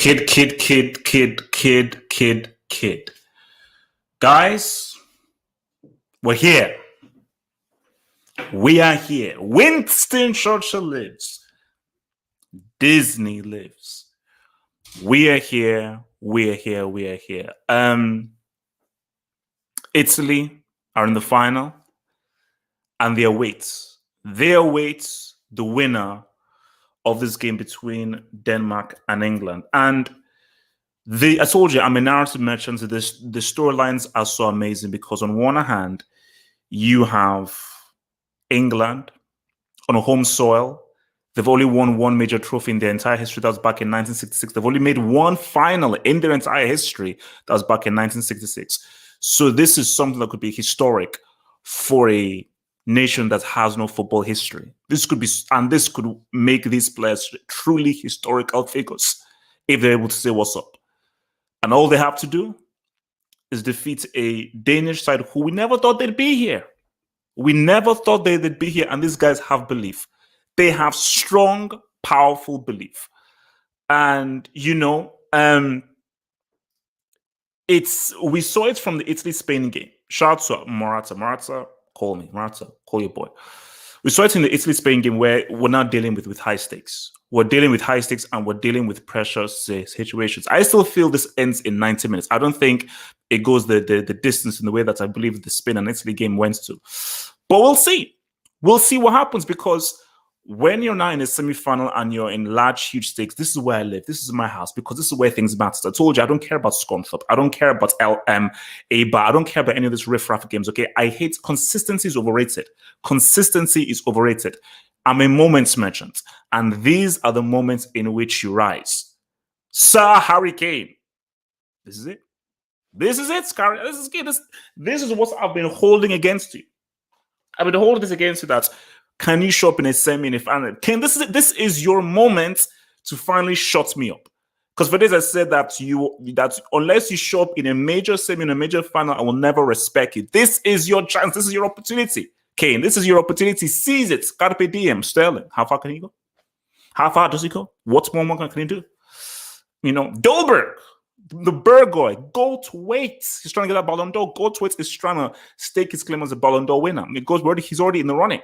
Kid. Guys, we're here. We are here. Winston Churchill lives. Disney lives. We are here. We are here. We are here. Italy are in the final, and they await the winner of this game between Denmark and England. And I told you, I'm a narrative merchant. The storylines are so amazing because on one hand, you have England on a home soil. They've only won one major trophy in their entire history. That was back in 1966. They've only made one final in their entire history. That was back in 1966. So this is something that could be historic for a nation that has no football history. This could make these players truly historical figures if they're able to say what's up. And all they have to do is defeat a Danish side who we never thought they'd be here. We never thought they'd be here. And these guys have belief. They have strong, powerful belief. And, we saw it from the Italy-Spain game. Shout out to Morata. Morata, call me. Morata, call your boy. We saw it in the Italy-Spain game where we're not dealing with high stakes. We're dealing with high stakes and we're dealing with pressure situations. I still feel this ends in 90 minutes. I don't think it goes the distance in the way that I believe the Spain and Italy game went to. But we'll see. We'll see what happens because when you're now in a semi-final and you're in large, huge stakes, this is where I live. This is my house because this is where things matter. I told you, I don't care about Scunthorpe. I don't care about ABA. I don't care about any of these riff-raff games, okay? I hate consistency is overrated. Consistency is overrated. I'm a moments merchant. And these are the moments in which you rise. Sir Harry Kane. This is it. This is it, Scar. This is what I've been holding against you. I've been holding this against you that can you show up in a semi in a final? Kane, this is your moment to finally shut me up. Because for this, I said that unless you show up in a major semi, in a major final, I will never respect you. This is your chance. This is your opportunity. Kane, this is your opportunity. Seize it. Carpe diem. Sterling. How far can he go? How far does he go? What more can he do? Dolberg, the Burgoy, Goldthwait. He's trying to get that Ballon d'Or. Goldthwait is trying to stake his claim as a Ballon d'Or winner. He's already in the running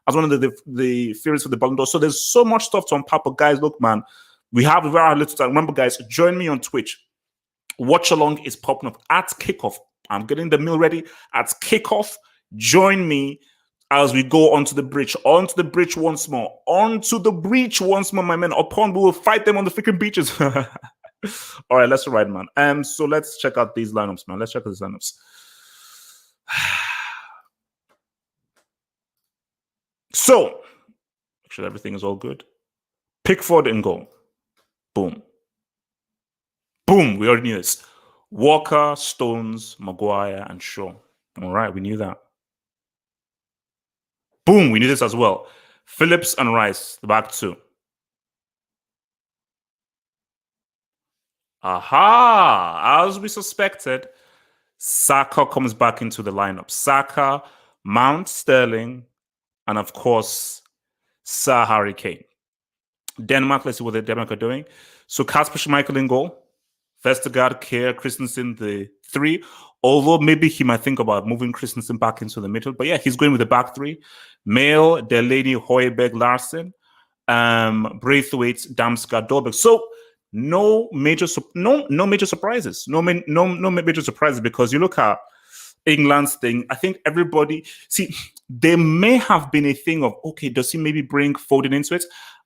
as one of the favorites for the Ballon d'Or. So there's so much stuff to unpack. But guys, look, man, we have a very little time. Remember, guys, join me on Twitch. Watch along is popping up at kickoff. I'm getting the meal ready at kickoff. Join me as we go onto the bridge. Onto the bridge once more. Onto the breach once more, my men. Upon we will fight them on the freaking beaches. All right, let's ride, man. So let's check out these lineups, man. Let's check out these lineups. So, make sure everything is all good. Pickford in goal. Boom. Boom. We already knew this. Walker, Stones, Maguire, and Shaw. All right, we knew that. Boom, we knew this as well. Phillips and Rice, the back two. Aha! As we suspected, Saka comes back into the lineup. Saka, Mount, Sterling, and of course, Sir Harry Kane. Denmark, let's see what the Denmark are doing. So Kasper Schmeichel in goal. Vestergaard, Kjær, Christensen, the three. Although maybe he might think about moving Christensen back into the middle. But yeah, he's going with the back three. Mail, Delaney, Højbjerg, Larsen, Braithwaite, Damsgaard, Dolberg. So no major surprises. No major surprises because you look at England's thing. I think everybody there may have been a thing of okay, does he maybe bring Foden into it?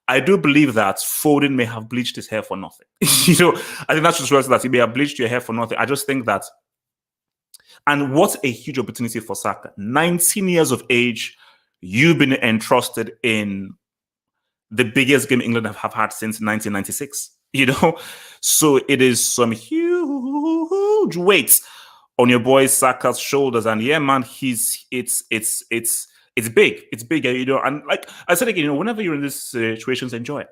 I do believe that Foden may have bleached his hair for nothing. I think that's just right, that he may have bleached your hair for nothing. I just think that, and what a huge opportunity for Saka. 19 years of age, you've been entrusted in the biggest game England have had since 1996. So it is some huge weight on your boy Saka's shoulders, and yeah, man, it's big. It's big, and like I said again, whenever you're in these situations, enjoy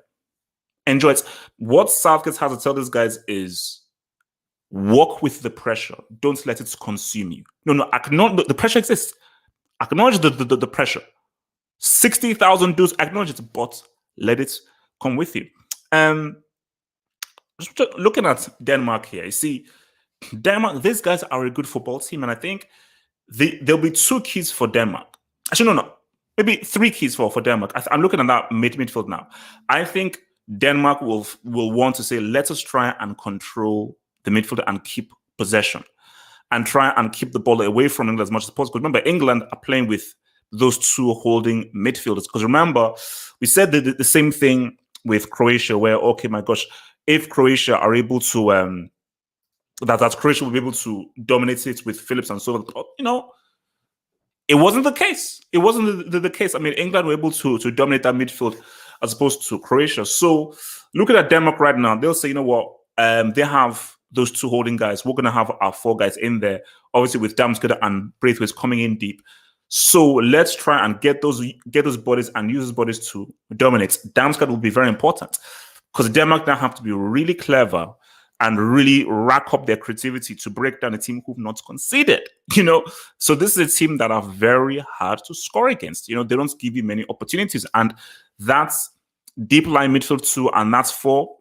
it. What Southgate has to tell these guys is work with the pressure. Don't let it consume you. No, acknowledge the pressure exists. Acknowledge the pressure. 60,000 dudes, acknowledge it, but let it come with you. looking at Denmark here, you see, Denmark, these guys are a good football team, and I think there'll be two keys for Denmark. Actually, no, maybe three keys for Denmark. I'm looking at that midfield now. I think Denmark will want to say, let us try and control the midfield and keep possession, and try and keep the ball away from England as much as possible. Remember, England are playing with those two holding midfielders. Because remember, we said the same thing with Croatia, where, okay, my gosh, if Croatia are able to that Croatia will be able to dominate it with Phillips and so on, it wasn't the case. It wasn't the case. I mean, England were able to dominate that midfield as opposed to Croatia. So looking at Denmark right now, they'll say, you know what, they have those two holding guys. We're going to have our four guys in there, obviously with Damsgaard and Braithwaite coming in deep. So let's try and get those bodies and use those bodies to dominate. Damsgaard will be very important because Denmark now have to be really clever and really rack up their creativity to break down a team who've not conceded, So this is a team that are very hard to score against. They don't give you many opportunities. And that's deep line midfield 2, and that's 4.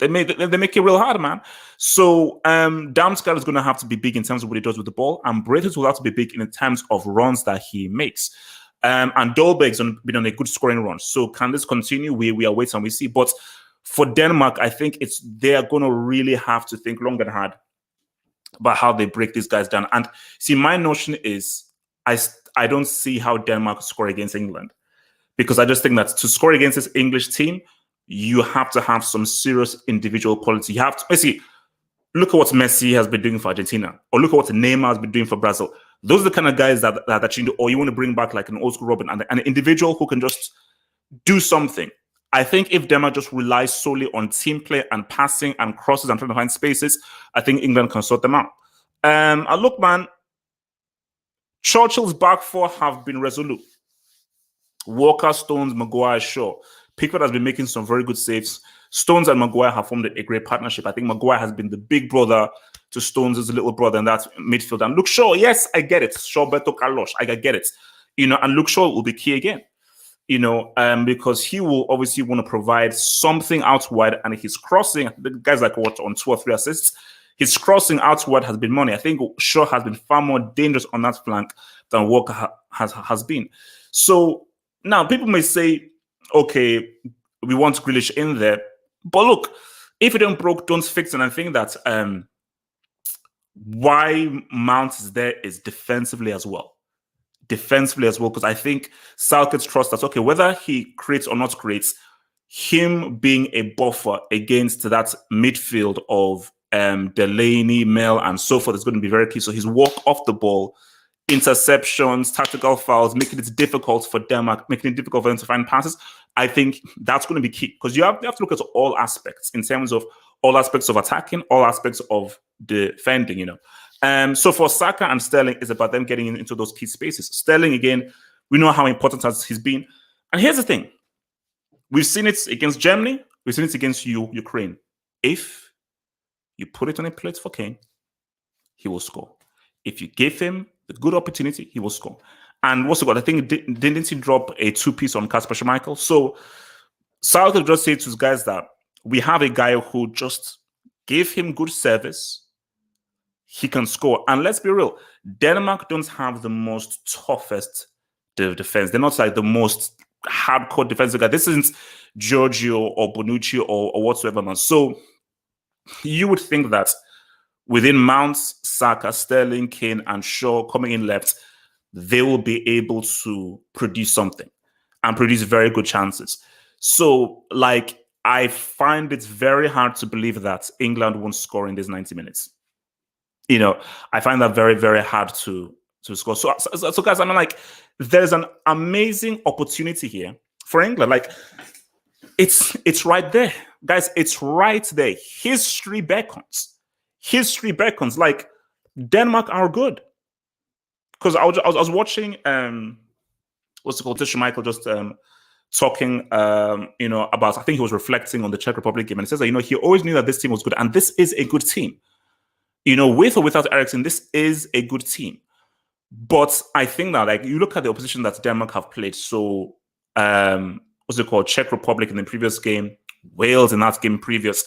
They make it real hard, man. So Damsgaard is going to have to be big in terms of what he does with the ball, and Braithwaite will have to be big in terms of runs that he makes. And Dolberg's been on a good scoring run. So can this continue? We are waiting and we see. But for Denmark, I think they are going to really have to think long and hard about how they break these guys down. And see, my notion is I don't see how Denmark score against England, because I just think that to score against this English team, you have to have some serious individual quality. You have to basically look at what Messi has been doing for Argentina, or look at what Neymar has been doing for Brazil. Those are the kind of guys that you do, or you want to bring back like an old school Robin, and an individual who can just do something. I think if Denmark just relies solely on team play and passing and crosses and trying to find spaces, I think England can sort them out. Look, man, Churchill's back four have been resolute. Walker, Stones, Maguire, Shaw. Pickford has been making some very good saves. Stones and Maguire have formed a great partnership. I think Maguire has been the big brother to Stones' little brother in that midfield. And Luke Shaw, yes, I get it. Shaw, Beto Carlos, I get it. And Luke Shaw will be key again. Because he will obviously want to provide something out wide, and he's crossing. The guy's like on 2 or 3 assists. His crossing out wide has been money. I think Shaw has been far more dangerous on that flank than Walker has been. So now people may say, okay, we want Grealish in there, but look, if you don't broke, don't fix it. And I think that why Mount is there is defensively as well. Because I think Southgate's trust that, okay, whether he creates or not creates, him being a buffer against that midfield of Delaney, Mel, and so forth is going to be very key. So his walk off the ball, interceptions, tactical fouls, making it difficult for Denmark, making it difficult for them to find passes, I think that's going to be key, because you have to look at all aspects in terms of all aspects of attacking, all aspects of defending, So for Saka and Sterling, it's about them getting into those key spaces. Sterling, again, we know how important he's been. And here's the thing. We've seen it against Germany. We've seen it against Ukraine. If you put it on a plate for Kane, he will score. If you give him the good opportunity, he will score. And what's it got? I think didn't he drop a 2-piece on Kasper Schmeichel? So Southgate just said to his guys that we have a guy who just gave him good service. He can score. And let's be real, Denmark don't have the most toughest defense. They're not like the most hardcore defensive guy. This isn't Giorgio or Bonucci or whatsoever, man. So you would think that within Mount, Saka, Sterling, Kane, and Shaw coming in left, they will be able to produce something and produce very good chances. So, I find it very hard to believe that England won't score in these 90 minutes. I find that very, very hard to score. So guys, I mean, there's an amazing opportunity here for England. It's right there, guys. It's right there. History beckons. Denmark are good, because I was watching what's it called? Michael just talking about. I think he was reflecting on the Czech Republic game, and he says that he always knew that this team was good, and this is a good team. With or without Eriksen, this is a good team. But I think that, you look at the opposition that Denmark have played. So, what's it called? Czech Republic in the previous game, Wales in that game previous.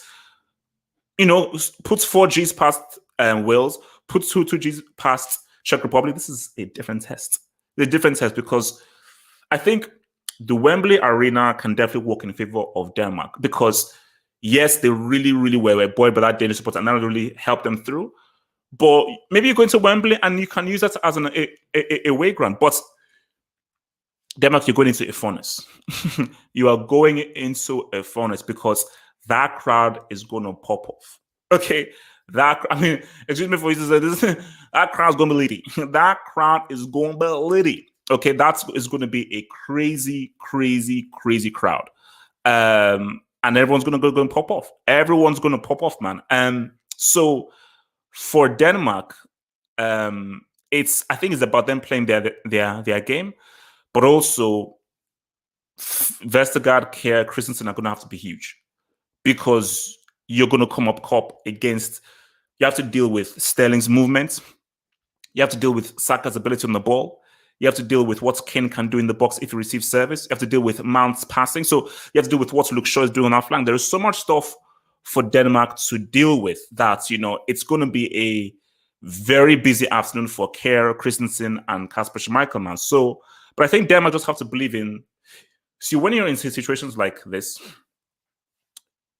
puts 4 Gs past Wales, puts 2 Gs past Czech Republic. This is a different test. The different test because I think the Wembley Arena can definitely work in favor of Denmark because, yes, they really, really were buoyed by that Danish support and that really helped them through. But maybe you're going to Wembley and you can use that as an away ground. But Denmark, you're going into a furnace. You are going into a furnace because that crowd is going to pop off. Okay, excuse me for using this. That crowd's going to be litty. That crowd is going to be litty. Okay, that is going to be a crazy, crazy, crazy crowd. And everyone's going to go and pop off. Everyone's going to pop off, man. So for Denmark, I think it's about them playing their game, but also Vestergaard, Kjær, Christensen are going to have to be huge because you're going to come up against. You have to deal with Sterling's movement. You have to deal with Saka's ability on the ball. You have to deal with what Kane can do in the box if he receives service. You have to deal with Mount's passing. So you have to deal with what Luke Shaw is doing on our flank. There is so much stuff for Denmark to deal with that, it's going to be a very busy afternoon for Kjær, Christensen, and Kasper Schmeichel, man. So, but I think Denmark just have to believe in. See, when you're in situations like this,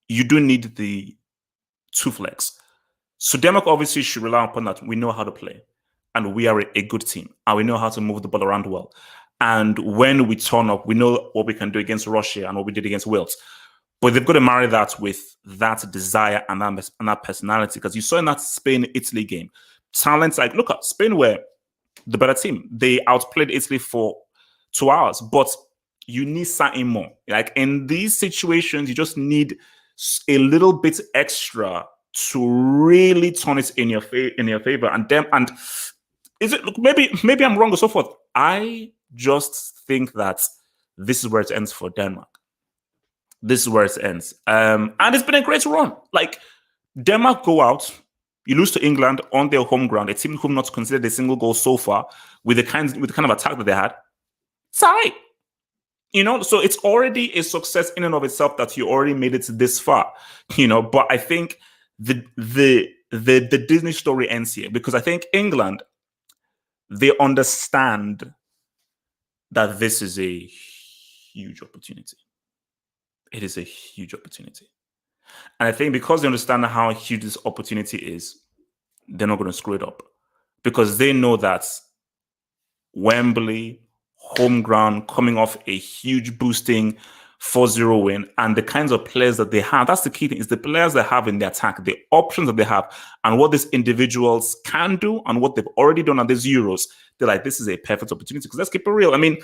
you do need the 2 flex. So Denmark obviously should rely upon that. We know how to play. And we are a good team. And we know how to move the ball around well. And when we turn up, we know what we can do against Russia and what we did against Wales. But they've got to marry that with that desire and that personality. Because you saw in that Spain-Italy game, talents like, look at Spain were the better team. They outplayed Italy for 2 hours. But you need something more. Like in these situations, you just need a little bit extra to really turn it in your favor. And is it? Look, maybe I'm wrong or so forth. I just think that this is where it ends for Denmark. This is where it ends. And it's been a great run. Like Denmark go out, you lose to England on their home ground, a team who have not considered a single goal so far, with the kind of attack that they had. It's all right. So it's already a success in and of itself that you already made it this far. But I think the Disney story ends here because I think England, they understand that this is a huge opportunity. It is a huge opportunity. And I think because they understand how huge this opportunity is, they're not going to screw it up. Because they know that Wembley, home ground, coming off a huge boosting 4-0 win, and the kinds of players that they have, that's the key thing, is the players they have in the attack, the options that they have, and what these individuals can do, and what they've already done at these Euros. They're like, this is a perfect opportunity, because let's keep it real. I mean,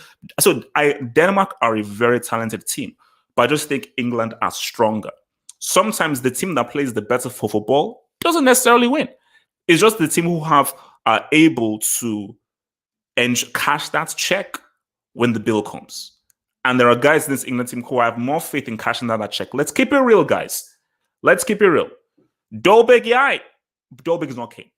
Denmark are a very talented team, but I just think England are stronger. Sometimes the team that plays the better for football doesn't necessarily win. It's just the team who are able to cash that check when the bill comes. And there are guys in this England team who have more faith in cashing that check. Let's keep it real, guys. Let's keep it real. Dolberg, yeah, Dolberg is not Kane.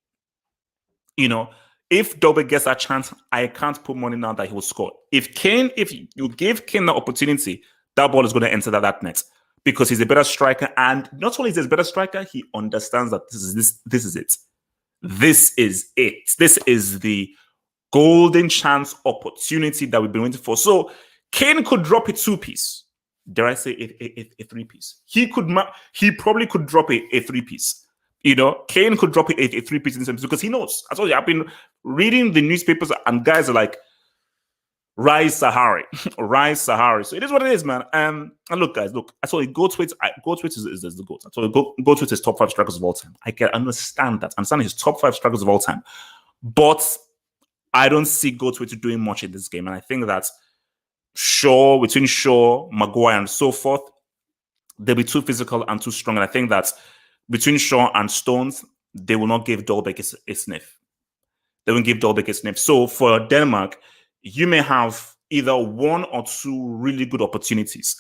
If Dolberg gets that chance, I can't put money now that he will score. If you give Kane the opportunity, that ball is going to enter that net because he's a better striker. And not only is he a better striker, he understands that this is it. This is it. This is the golden chance opportunity that we've been waiting for. So Kane could drop a 2-piece. Dare I say a 3-piece? He probably could drop a 3-piece. Kane could drop a 3-piece in some because he knows. I told you, I've been reading the newspapers and guys are like, Rise Sahari. Rise Sahari. So it is what it is, man. And look, guys, I told you, Goat is the GOAT. I told you, Goat is top 5 strikers of all time. I can understand that. I understand he's top 5 strikers of all time. But I don't see Goat doing much in this game. And I think that between Shaw, Maguire, and so forth, they'll be too physical and too strong. And I think that between Shaw and Stones, they will not give Dolberg a sniff. They won't give Dolberg a sniff. So for Denmark, you may have either 1 or 2 really good opportunities.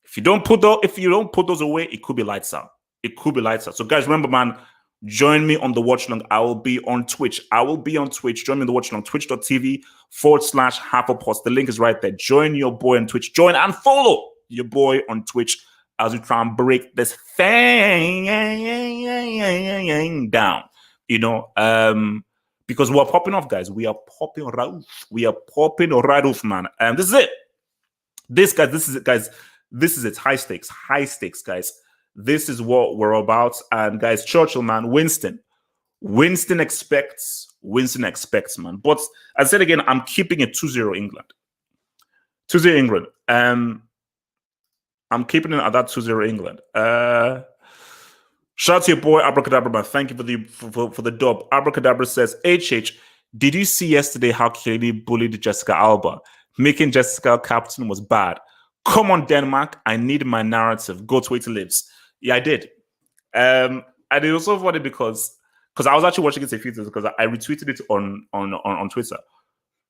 If you don't put those away, it could be lights out. It could be lights out. So guys, remember, man, join me on the watch long. I will be on Twitch. Join me on the watch long. Twitch.tv/HapplePost. The link is right there. Join your boy on Twitch. Join and follow your boy on Twitch as we try and break this thing down. Because we're popping off, guys. We are popping right off. We are popping right off, man. And this is it. This is it, guys. This is it. High stakes, guys. This is what we're about. And guys, Churchill, man, Winston expects, man. But I said again, I'm keeping it 2-0 England. 2-0 England. I'm keeping it at that 2-0 England. Shout out to your boy Abracadabra, man. Thank you for the dub. Abracadabra says, HH, did you see yesterday how Kelly bullied Jessica Alba? Making Jessica captain was bad. Come on, Denmark. I need my narrative. Go to where it lives. Yeah, I did. And it was so funny because I was actually watching it a few times because I retweeted it on Twitter.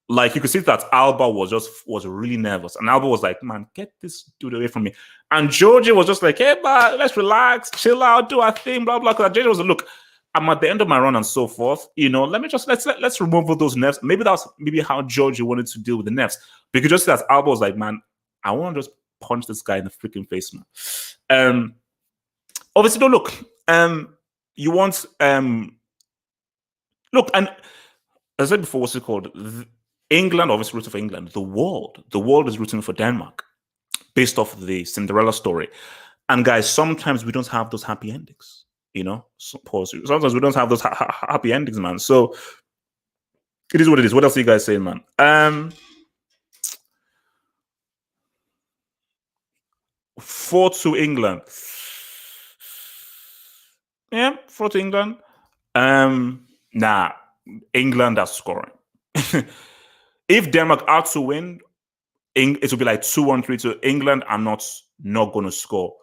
Like, you could see that Alba was really nervous. And Alba was like, man, get this dude away from me. And Georgie was just like, hey, man, let's relax, chill out, do our thing, blah, blah. Because Georgie was like, look, I'm at the end of my run and so forth. Let's remove all those nerves. Maybe that's how Georgie wanted to deal with the nerves. Because just that Alba was like, man, I want to just punch this guy in the freaking face, man. Obviously, no, look, you want, look, and as I said before, what's it called? England, obviously rooting for England. The world is rooting for Denmark based off of the Cinderella story. And guys, sometimes we don't have those happy endings, sometimes we don't have those happy endings, man. So it is what it is. What else are you guys saying, man? 4-2 England. Yeah, 4-2 England. Nah, England are scoring. If Denmark are to win, it will be like 2-1, 3-2. England are not going to score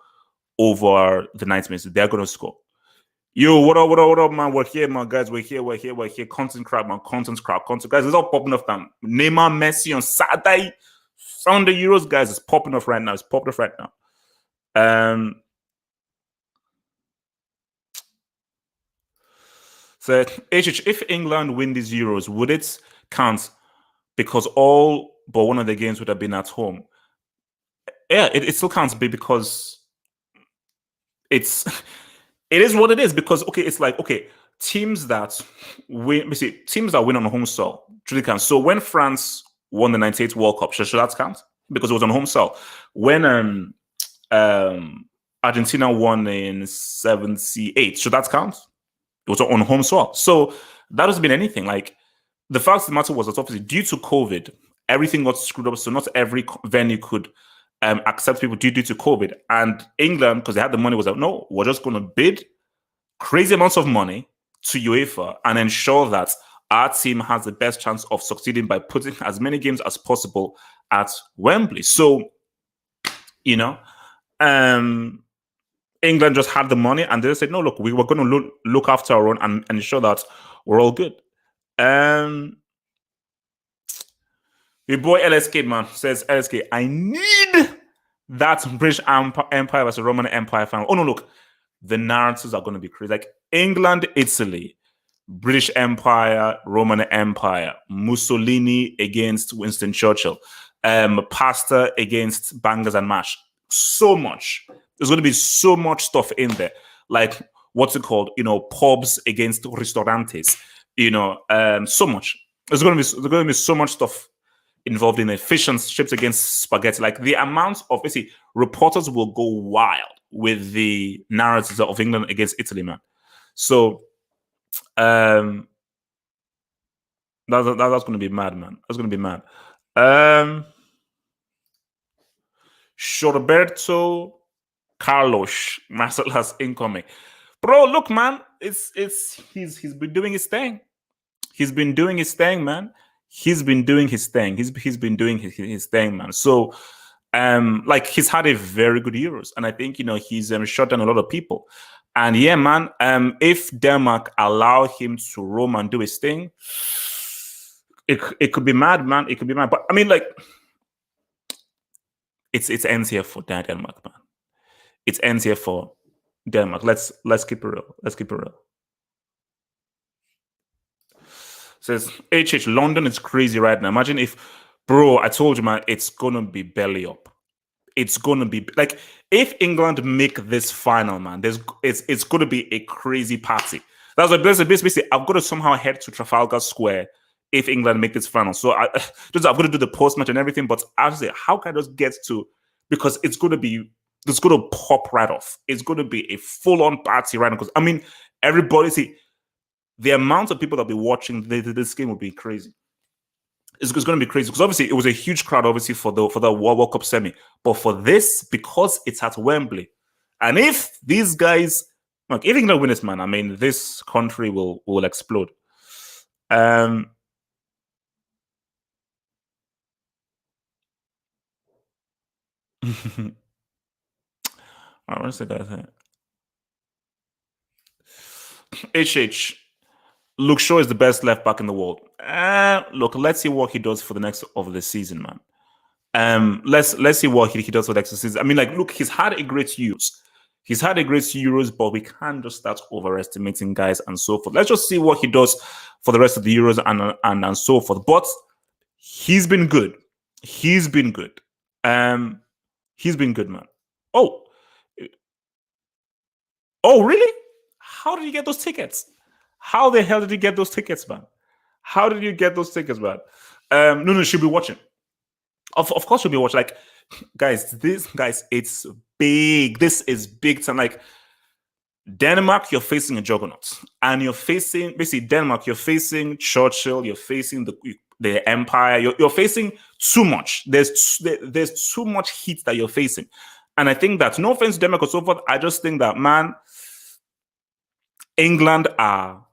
over the 90 minutes. They're going to score. Yo, what up, man? We're here, man, guys. We're here. Content crap, man. Content. Guys, it's all popping off, man. Neymar, Messi on Saturday. Sunday Euros, guys, it's popping off right now. So, if England win these Euros, would it count? Because all but one of the games would have been at home. Yeah, it still counts because it is what it is. Because it's like teams that win on home soil truly count. So when France won the '98 World Cup, should that count? Because it was on home soil. When Argentina won in '78, should that count? It was on home soil. So that doesn't mean anything. Like, the fact of the matter was that obviously due to COVID, everything got screwed up. So not every venue could accept people due to COVID. And England, because they had the money, was like, no, we're just going to bid crazy amounts of money to UEFA and ensure that our team has the best chance of succeeding by putting as many games as possible at Wembley. So, England just had the money and they said, no, look, we were going to look after our own and ensure that we're all good. Your boy LSK, man, says, LSK, I need that British Empire versus Roman Empire final. Oh, no, look, the narratives are going to be crazy. Like, England, Italy, British Empire, Roman Empire, Mussolini against Winston Churchill, pasta against bangers and mash. So much. There's going to be so much stuff in there. Like, what's it called? Pubs against restaurantes. So much. There's going to be so much stuff involved in it. Fish and chips against spaghetti. Like, the amount of reporters will go wild with the narratives of England against Italy, man. So that's going to be mad, man. That's going to be mad. Shorberto Carlos Marcelas incoming. Bro, look, man, he's been doing his thing. He's been doing his thing, man. He's been doing his thing. He's been doing his thing, man. So, he's had a very good Euros, and I think he's shut down a lot of people. And yeah, man, if Denmark allow him to roam and do his thing, it could be mad, man. It could be mad. But I mean, like, it's ends here for Denmark, man. It ends here for Denmark. Let's keep it real. Let's keep it real. Says HH, London is crazy right now. Imagine if, bro, I told you, man, it's gonna be belly up. it's going to be like if England make this final, man. It's going to be a crazy party. That's what basically I've got to somehow head to Trafalgar Square if England make this final. So I've got to do the post match and everything. But I say, how can I just get to, because it's going to pop right off. It's going to be a full on party right now. Because I mean, everybody see the amount of people that'll be watching this game will be crazy. It's going to be crazy because obviously it was a huge crowd, obviously for the World Cup semi, but for this, because it's at Wembley, and if these guys, like, if England win this, man, I mean, this country will explode. I want to say that. HH. Luke Shaw is the best left back in the world. Look, let's see what he does for the next of the season, man. Let's see what he does for the next season. I mean, like, look, he's had a great use. He's had a great Euros, but we can't just start overestimating guys and so forth. Let's just see what he does for the rest of the Euros and so forth. But he's been good. He's been good. He's been good, man. Oh, really? How did you get those tickets? How the hell did you get those tickets, man? How did you get those tickets, man? No, she'll be watching. Of course, she'll be watching. Like, guys, it's big. This is big time. Like, Denmark, you're facing a juggernaut, and you're facing basically Denmark. You're facing Churchill. You're facing the Empire. You're facing too much. There's too much heat that you're facing, and I think that, no offense to Denmark or so forth, I just think that, man, England are.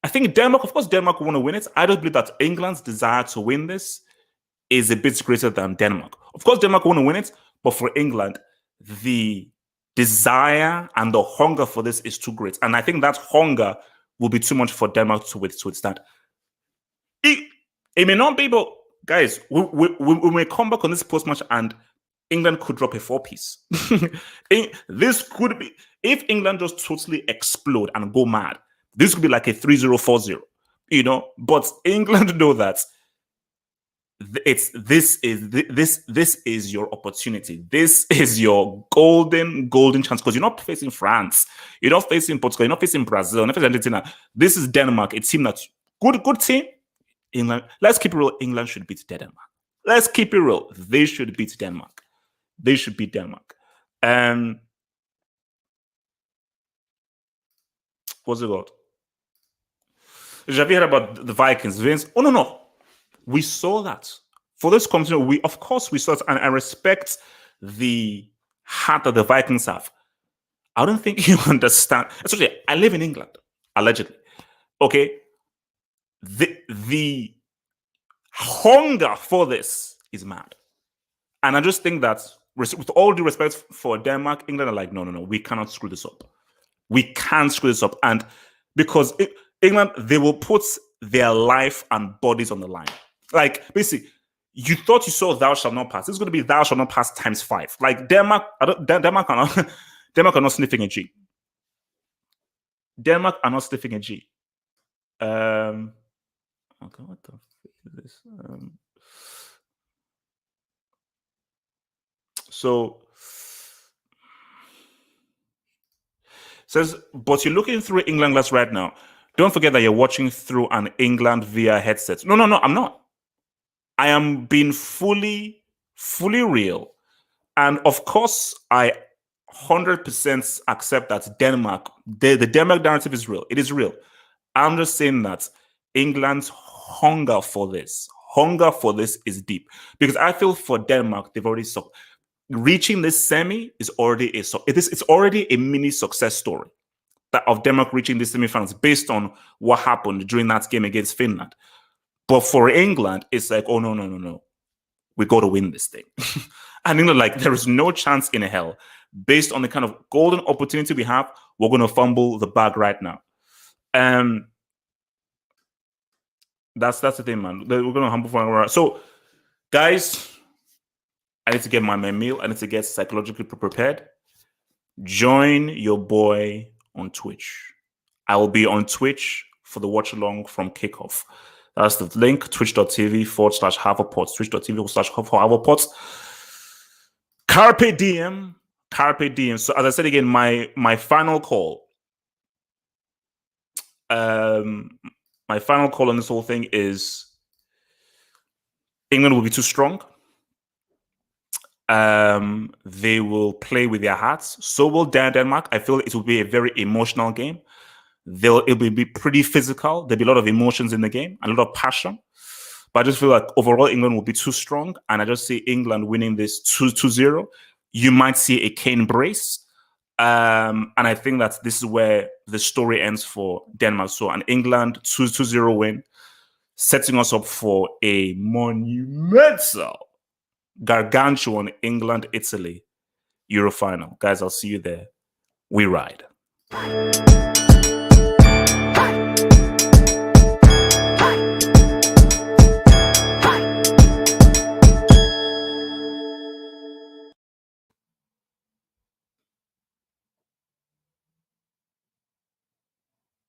I think Denmark, of course, Denmark want to win it. I just believe that England's desire to win this is a bit greater than Denmark. Of course, Denmark want to win it, but for England, the desire and the hunger for this is too great. And I think that hunger will be too much for Denmark to withstand. It may not be, but guys, we may come back on this post-match and England could drop a 4-piece. This could be, if England just totally explode and go mad, this could be like a 3-0, 4-0, but England know that this is your opportunity. This is your golden chance, because you're not facing France, you're not facing Portugal, you're not facing Brazil, you're not facing Argentina. This is Denmark, a team that's good team. England, let's keep it real. England should beat Denmark. Let's keep it real. They should beat Denmark. They should beat Denmark. What's it called? Have you heard about the Vikings? Vince? Oh, no. We saw that. For this competition, of course we saw it, and I respect the heart that the Vikings have. I don't think you understand. Especially, I live in England, allegedly. Okay? The hunger for this is mad. And I just think that, with all due respect for Denmark, England are like, no, we cannot screw this up. We can't screw this up. And because England, they will put their life and bodies on the line. Like, basically, you thought you saw thou shalt not pass. This is going to be thou shalt not pass times 5. Like, Denmark are not sniffing a G. Denmark are not sniffing a G. Okay, what the fuck is this? So says, but you're looking through England glass right now. Don't forget that you're watching through an England VR headset. No, I'm not. I am being fully real. And of course, I 100% accept that Denmark, the Denmark narrative is real. It is real. I'm just saying that England's hunger for this is deep. Because I feel for Denmark, they've already reaching this semi is already it's already a mini success story of Denmark reaching the semi-finals based on what happened during that game against Finland. But for England, it's like, oh, no. We got to win this thing. And England, like, there is no chance in hell. Based on the kind of golden opportunity we have, we're going to fumble the bag right now. That's the thing, man. We're going to humble for. So, guys, I need to get my meal. I need to get psychologically prepared. Join your boy on Twitch. I will be on Twitch for the watch along from kickoff. That's the link, twitch.tv/Haverpots, twitch.tv/Haverpots. Carpe diem. Carpe diem. So as I said again, my final call. My final call on this whole thing is England will be too strong. They will play with their hearts. So will Denmark. I feel it will be a very emotional game. It'll be pretty physical. There'll be a lot of emotions in the game, a lot of passion. But I just feel like overall England will be too strong. And I just see England winning this 2-0. You might see a Kane brace. And I think that this is where the story ends for Denmark. So an England 2-0 win, setting us up for a monumental, gargantuan England-Italy Euro final. Guys, I'll see you there. We ride.